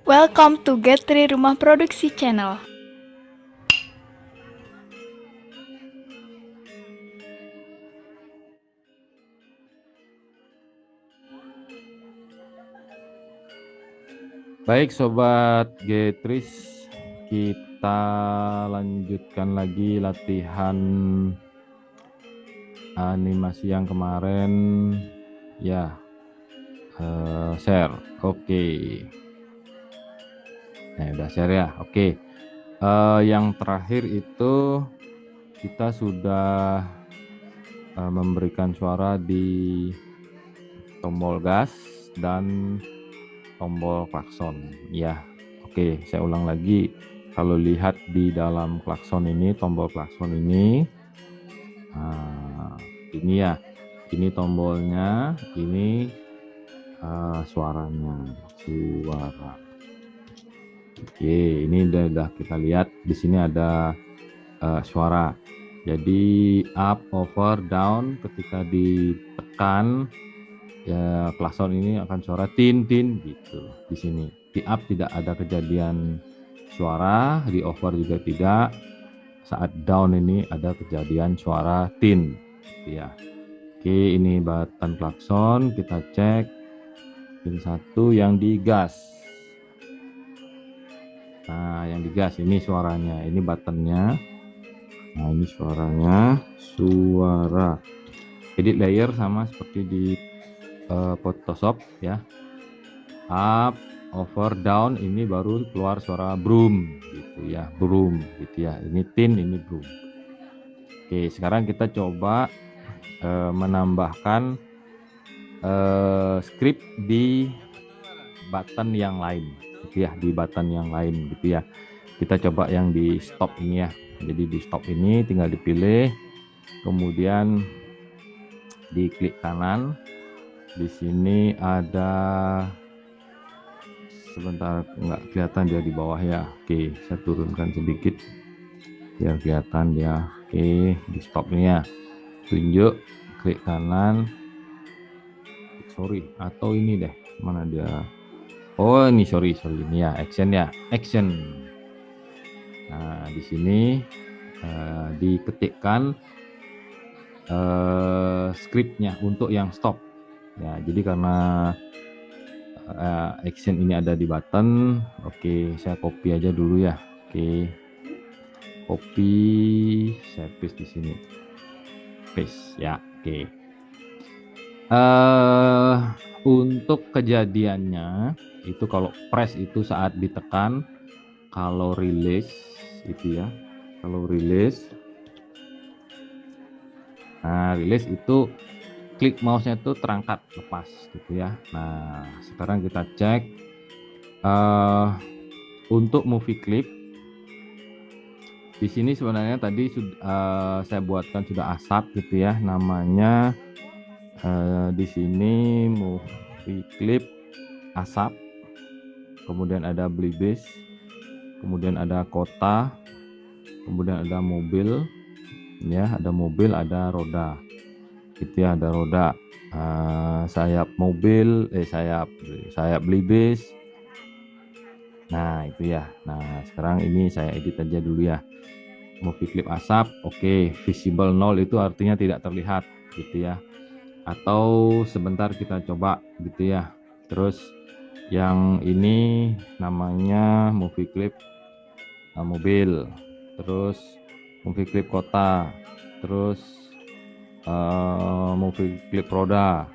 Welcome to Get3 Rumah Produksi Channel. Baik Sobat Getris, kita lanjutkan lagi latihan animasi yang kemarin ya. Share, oke. Nah, udah share ya, oke. Yang terakhir itu kita sudah memberikan suara di tombol gas dan tombol klakson ya. Oke, saya ulang lagi. Kalau lihat di dalam klakson ini, tombol klakson ini, ini ya, ini tombolnya, ini suaranya, suara. Oke, ini udah kita lihat di sini ada suara. Jadi up, over, down, ketika ditekan ya klakson ini akan suara tin tin gitu. Di sini di up tidak ada kejadian suara, di over juga tidak. Saat down ini ada kejadian suara tin gitu ya. Oke, ini button klakson, kita cek pin 1 yang di gas. Nah, yang di gas ini suaranya, ini buttonnya. Nah, ini suaranya, suara. Edit layer sama seperti di Photoshop ya. Up, over, down, ini baru keluar suara broom gitu ya, broom gitu ya. Ini tin, ini broom. Oke, sekarang kita coba menambahkan script di button yang lain gitu ya, di button yang lain gitu ya. Kita coba yang di stop ini ya. Jadi di stop ini tinggal dipilih, kemudian diklik kanan. Di sini ada, sebentar nggak kelihatan dia di bawah ya. Oke, saya turunkan sedikit biar kelihatan dia. Oke, di stop ini ya. Tunjuk, klik kanan. Sorry, atau ini deh, mana dia? Oh, ini sorry ini ya, action ya, action. Nah, di sini diketikkan scriptnya untuk yang stop. Ya, jadi karena action ini ada di button, oke, saya copy aja dulu ya. Oke, copy, saya paste di sini, paste ya. Oke. Untuk kejadiannya itu kalau press itu saat ditekan, kalau release itu ya, kalau release, nah release itu klik mouse-nya itu terangkat lepas gitu ya. Nah, sekarang kita cek untuk movie clip. Di sini sebenarnya tadi saya buatkan sudah asap gitu ya, namanya di sini movie clip asap, kemudian ada Blibis, kemudian ada kota, kemudian ada mobil ya, ada mobil, ada roda gitu ya, ada roda, sayap mobil, sayap Blibis. Nah, itu ya. Nah, sekarang ini saya edit aja dulu ya. Movie clip asap, oke, visible 0 itu artinya tidak terlihat gitu ya. Atau sebentar kita coba gitu ya. Terus yang ini namanya movie clip mobil, terus movie clip kota, terus movie clip roda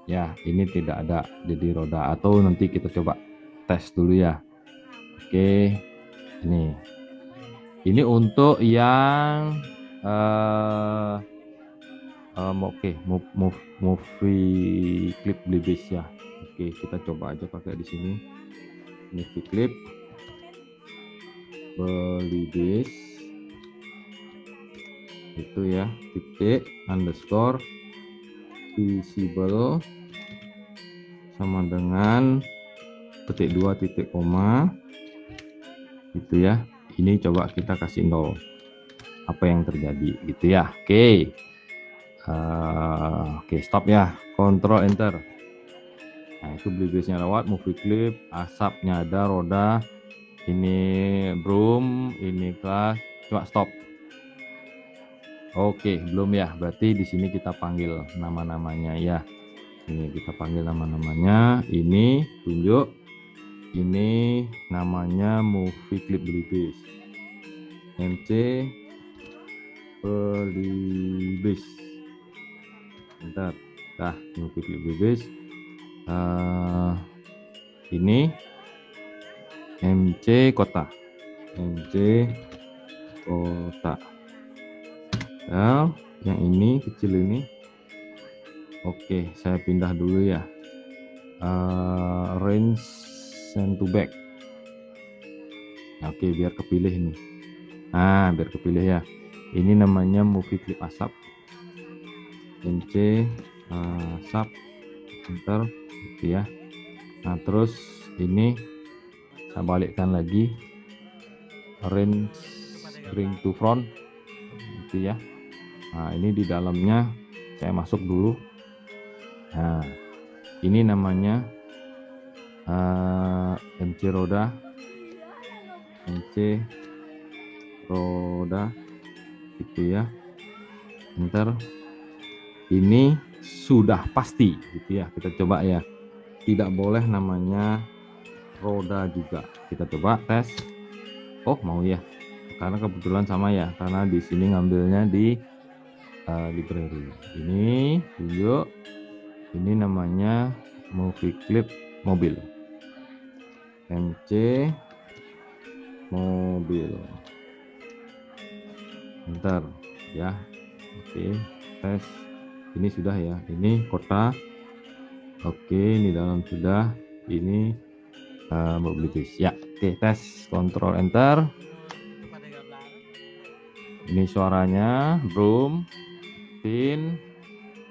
ya, ini tidak ada jadi roda. Atau nanti kita coba tes dulu ya. Oke, ini untuk yang oke, movie clip Blibis ya. Oke, kita coba aja pakai di sini movie clip Blibis itu ya, titik underscore visible sama dengan petik 2 titik koma gitu ya. Ini coba kita kasih 0, apa yang terjadi gitu ya. Oke, oke, stop ya, Control Enter. Nah, itu beliefnya lewat, movie clip, asapnya ada, roda, ini broom, ini kelas, coba stop. Oke, belum ya. Berarti di sini kita panggil nama-namanya ya. Ini kita panggil nama-namanya. Ini tunjuk. Ini namanya movie clip Belibis. MC Belibis. Bentar. Dah, movie clip Belibis. Ini MC Kota. MC Kota. Nah, yang ini kecil ini. Oke, saya pindah dulu ya. Range send to back. Oke, biar kepilih nih. Nah, biar kepilih ya. Ini namanya movie clip asap. MC asap. Enter gitu ya. Nah, terus ini saya balikkan lagi. Range bring to front gitu ya. Nah, ini di dalamnya saya masuk dulu. Nah, ini namanya MC roda. MC roda gitu ya. Enter. Ini sudah pasti gitu ya. Kita coba ya. Tidak boleh namanya roda juga. Kita coba tes. Oh, mau ya. Karena kebetulan sama ya. Karena di sini ngambilnya di library. Ini tunjuk. Ini namanya movie clip mobil. MC mobil. Bentar ya. Oke, tes. Ini sudah ya. Ini kota. Oke, ini dalam sudah. Ini mobilitas. Ya, oke, tes. Kontrol enter. Ini suaranya, broom, pin,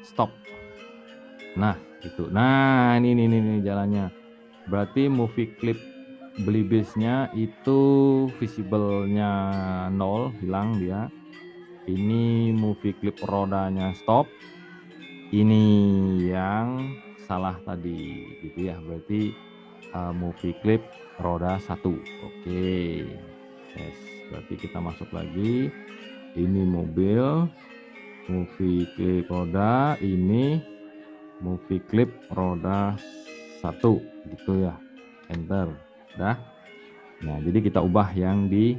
stop. Nah, itu. Nah, ini jalannya. Berarti movie clip Belibisnya itu visible-nya 0, hilang dia. Ini movie clip rodanya stop. Ini yang salah tadi gitu ya. Berarti movie clip roda 1. Oke. Yes, berarti kita masuk lagi. Ini mobil, movie clip roda, ini movie clip roda 1 gitu ya. Enter. Udah. Nah, jadi kita ubah yang di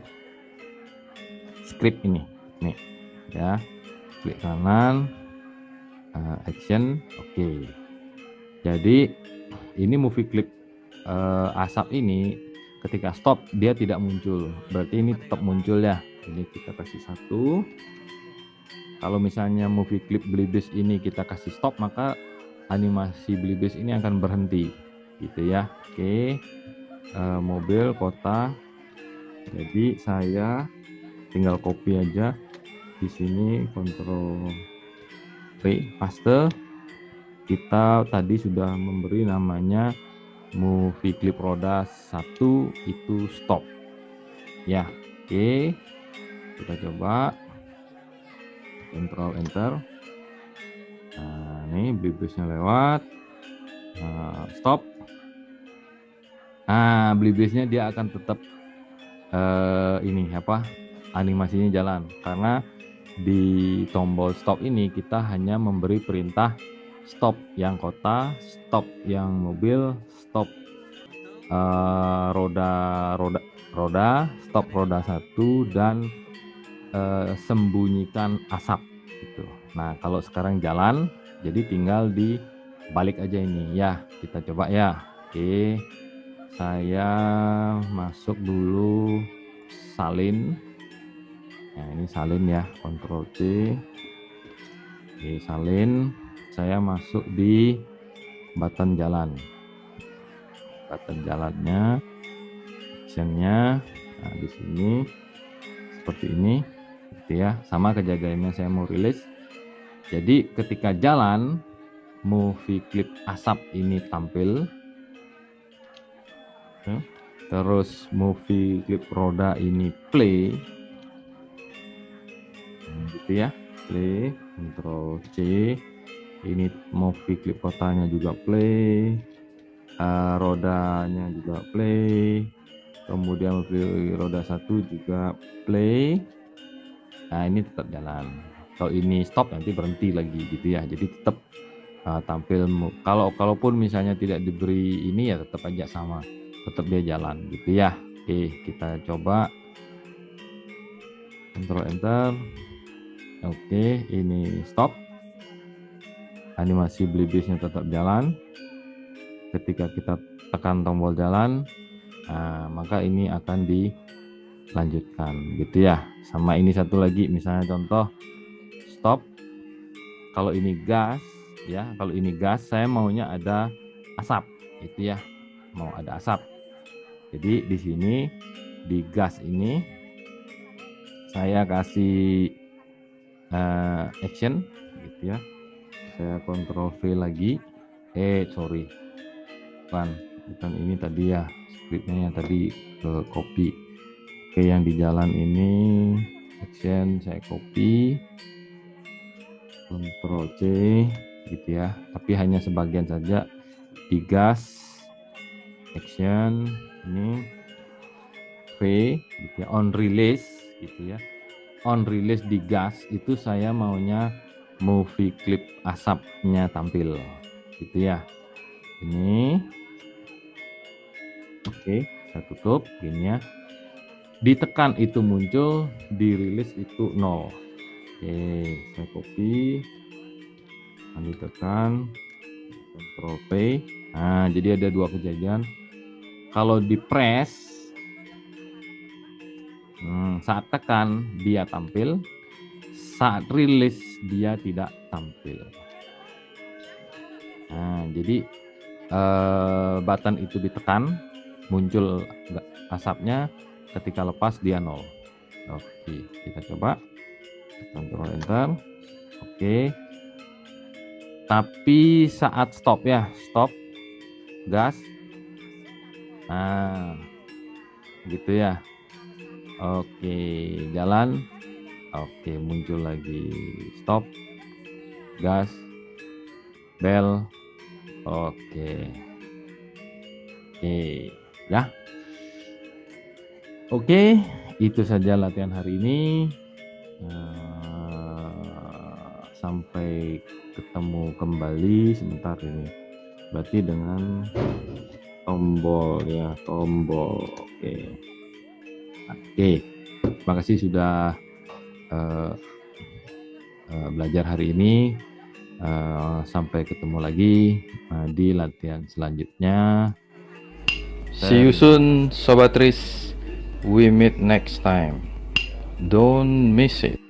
script ini. Nih. Ya. Klik kanan. Action. Oke. Jadi ini movie clip asap ini ketika stop dia tidak muncul. Berarti ini tetap muncul ya. Ini kita kasih 1. Kalau misalnya movie clip Belibis ini kita kasih stop, maka animasi Belibis ini akan berhenti gitu ya. Oke. Mobil kota. Jadi saya tinggal copy aja di sini, Ctrl V, paste. Kita tadi sudah memberi namanya movie clip roda 1 itu stop ya. Oke, kita coba Ctrl enter. Nah, ini Belibisnya lewat. Stop. Nah, Belibisnya dia akan tetap ini apa, animasinya jalan, karena di tombol stop ini kita hanya memberi perintah stop yang kota, stop yang mobil, stop roda, stop roda 1, dan sembunyikan asap gitu. Nah, kalau sekarang jalan, jadi tinggal dibalik aja ini ya. Kita coba ya. Oke, saya masuk dulu salin. Nah, ini salin ya, Ctrl C. Oke, salin. Saya masuk di button jalan. Button jalannya, actionnya. Nah, di sini seperti ini, gitu ya. Sama kejadiannya saya mau rilis. Jadi ketika jalan, movie clip asap ini tampil. Terus movie clip roda ini play. Gitu ya, play, Ctrl C. Ini movie clip kotanya juga play. rodanya juga play, kemudian roda 1 juga play. Nah, ini tetap jalan. Kalau ini stop nanti berhenti lagi gitu ya. Jadi tetap tampil. Kalaupun misalnya tidak diberi ini ya tetap aja sama, tetap dia jalan gitu ya. Oke, kita coba Ctrl Enter. Oke, ini stop. Animasi Bliblisnya tetap jalan. Ketika kita tekan tombol jalan, maka ini akan dilanjutkan gitu ya. Sama ini satu lagi, misalnya contoh stop. Kalau ini gas ya, kalau ini gas saya maunya ada asap gitu ya, mau ada asap. Jadi di sini di gas ini saya kasih action gitu ya. Saya Ctrl V lagi. Bukan ini tadi ya, scriptnya yang tadi ke copy. Oke, yang di jalan ini action saya copy, Ctrl C gitu ya, tapi hanya sebagian saja. Di gas action ini V gitu ya, on release gitu ya. On release di gas itu saya maunya movie clip asapnya tampil gitu ya. Ini oke, saya tutup gini ya. Ditekan itu muncul, dirilis itu 0. Oke, saya copy, ditekan, Ctrl V. Nah, jadi ada dua kejadian. Kalau di press, saat tekan dia tampil, saat rilis dia tidak tampil. Nah, jadi button itu ditekan, muncul asapnya, ketika lepas dia 0. Oke, kita coba Ctrl Enter. Oke, tapi saat stop ya, stop gas, nah gitu ya. Oke, jalan. Oke, muncul lagi stop gas, bel. Oke ya. Oke, itu saja latihan hari ini. Sampai ketemu kembali sebentar ini. Berarti dengan tombol ya, tombol. Oke. Terima kasih sudah belajar hari ini. Sampai ketemu lagi di latihan selanjutnya. See you soon, Sobat Tris. We meet next time. Don't miss it.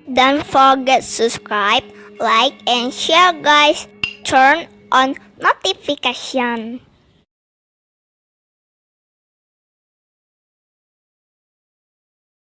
Don't forget subscribe, like, and share guys. Turn on notification.